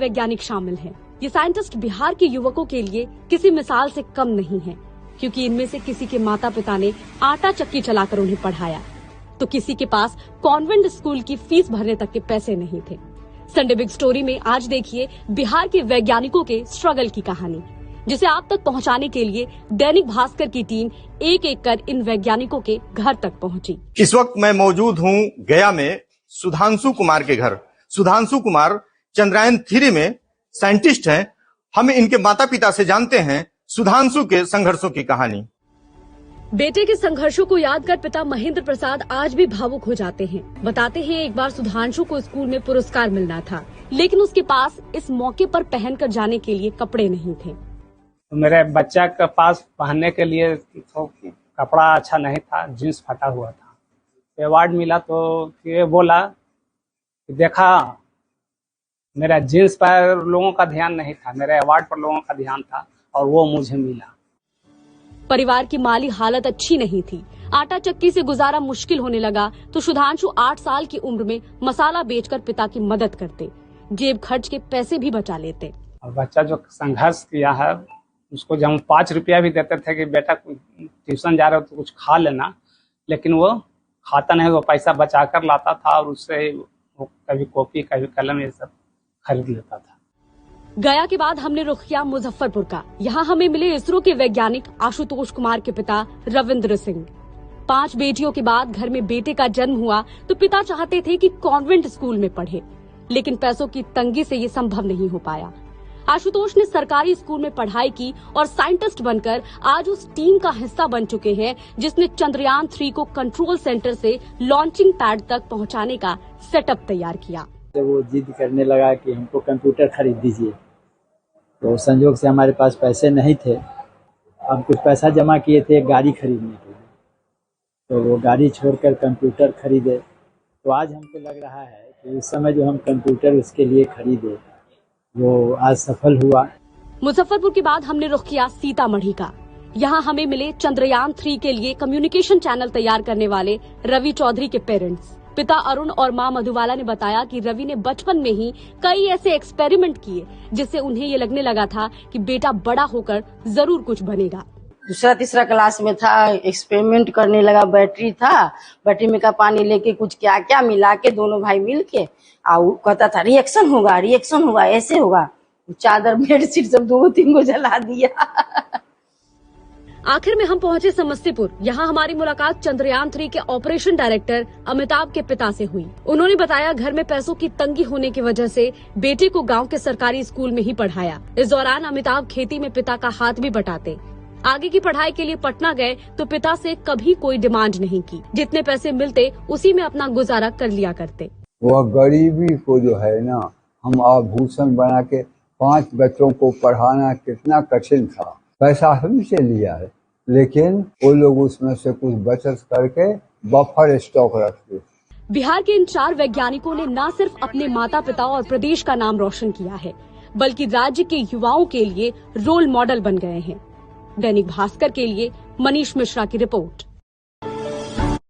वैज्ञानिक शामिल हैं। ये साइंटिस्ट बिहार के युवकों के लिए किसी मिसाल से कम नहीं है, क्योंकि इनमें से किसी के माता पिता ने आटा चक्की चलाकर उन्हें पढ़ाया, तो किसी के पास कॉन्वेंट स्कूल की फीस भरने तक के पैसे नहीं थे। संडे बिग स्टोरी में आज देखिए बिहार के वैज्ञानिकों के स्ट्रगल की कहानी, जिसे आप तक पहुंचाने के लिए दैनिक भास्कर की टीम एक एक कर इन वैज्ञानिकों के घर तक पहुंची। इस वक्त मैं मौजूद हूं गया में सुधांशु कुमार के घर। सुधांशु कुमार चंद्रयान 3 में साइंटिस्ट हैं। हम इनके माता पिता से जानते हैं सुधांशु के संघर्षों की कहानी। बेटे के संघर्षों को याद कर पिता महेंद्र प्रसाद आज भी भावुक हो जाते हैं। बताते हैं एक बार सुधांशु को स्कूल में पुरस्कार मिलना था, लेकिन उसके पास इस मौके पर पहनकर जाने के लिए कपड़े नहीं थे। मेरे बच्चा के पास पहनने के लिए तो कपड़ा अच्छा नहीं था, जींस फटा हुआ था। अवार्ड मिला तो ये बोला, देखा मेरा जींस पर लोगों का ध्यान नहीं था, मेरे अवार्ड पर लोगों का ध्यान था और वो मुझे मिला। परिवार की माली हालत अच्छी नहीं थी। आटा चक्की से गुजारा मुश्किल होने लगा तो सुधांशु 8 साल की उम्र में मसाला बेचकर पिता की मदद करते, जेब खर्च के पैसे भी बचा लेते। और बच्चा जो संघर्ष किया है, उसको जब हम 5 रुपया भी देते थे कि बेटा ट्यूशन जा रहे हो तो कुछ खा लेना, लेकिन वो खाता नहीं, वो पैसा बचा कर लाता था और उससे वो कभी कॉपी कभी कलम ये सब खरीद लेता था। गया के बाद हमने रुख किया मुजफ्फरपुर का। यहाँ हमें मिले इसरो के वैज्ञानिक आशुतोष कुमार के पिता रविंद्र सिंह। 5 बेटियों के बाद घर में बेटे का जन्म हुआ तो पिता चाहते थे कि कॉन्वेंट स्कूल में पढ़े, लेकिन पैसों की तंगी से ये संभव नहीं हो पाया। आशुतोष ने सरकारी स्कूल में पढ़ाई की और साइंटिस्ट बनकर आज उस टीम का हिस्सा बन चुके हैं जिसने चंद्रयान 3 को कंट्रोल सेंटर से लॉन्चिंग पैड तक पहुंचाने का सेटअप तैयार किया। वो जिद करने लगा कि हमको कंप्यूटर खरीद दीजिए, तो संयोग से हमारे पास पैसे नहीं थे। हम कुछ पैसा जमा किए थे एक गाड़ी खरीदने के लिए, तो वो गाड़ी छोड़कर कंप्यूटर खरीदे। तो आज हमको लग रहा है कि उस समय जो हम कंप्यूटर उसके लिए खरीदे वो आज सफल हुआ। मुजफ्फरपुर के बाद हमने रुख किया सीतामढ़ी का। यहाँ हमें मिले चंद्रयान 3 के लिए कम्युनिकेशन चैनल तैयार करने वाले रवि चौधरी के पेरेंट्स। पिता अरुण और मां मधुबाला ने बताया कि रवि ने बचपन में ही कई ऐसे एक्सपेरिमेंट किए जिससे उन्हें ये लगने लगा था कि बेटा बड़ा होकर जरूर कुछ बनेगा। दूसरा तीसरा क्लास में था, एक्सपेरिमेंट करने लगा। बैटरी था, बैटरी में का पानी लेके कुछ क्या क्या मिला के दोनों भाई मिल के कहता था रिएक्शन होगा, ऐसे होगा। चादर बेडशीट सब 2-3 को जला दिया। आखिर में हम पहुंचे समस्तीपुर। यहाँ हमारी मुलाकात चंद्रयान 3 के ऑपरेशन डायरेक्टर अमिताभ के पिता से हुई। उन्होंने बताया घर में पैसों की तंगी होने की वजह से बेटे को गांव के सरकारी स्कूल में ही पढ़ाया। इस दौरान अमिताभ खेती में पिता का हाथ भी बटाते। आगे की पढ़ाई के लिए पटना गए तो पिता से कभी कोई डिमांड नहीं की। जितने पैसे मिलते उसी में अपना गुजारा कर लिया करते। वह गरीबी को जो है ना, हम आभूषण बना के 5 बच्चों को पढ़ाना कितना कठिन था। पैसा हमसे लिया है, लेकिन वो लोग उसमें से कुछ बचत करके बफर स्टॉक रखते। बिहार के इन 4 वैज्ञानिकों ने न सिर्फ अपने माता पिता और प्रदेश का नाम रोशन किया है, बल्कि राज्य के युवाओं के लिए रोल मॉडल बन गए हैं। दैनिक भास्कर के लिए मनीष मिश्रा की रिपोर्ट।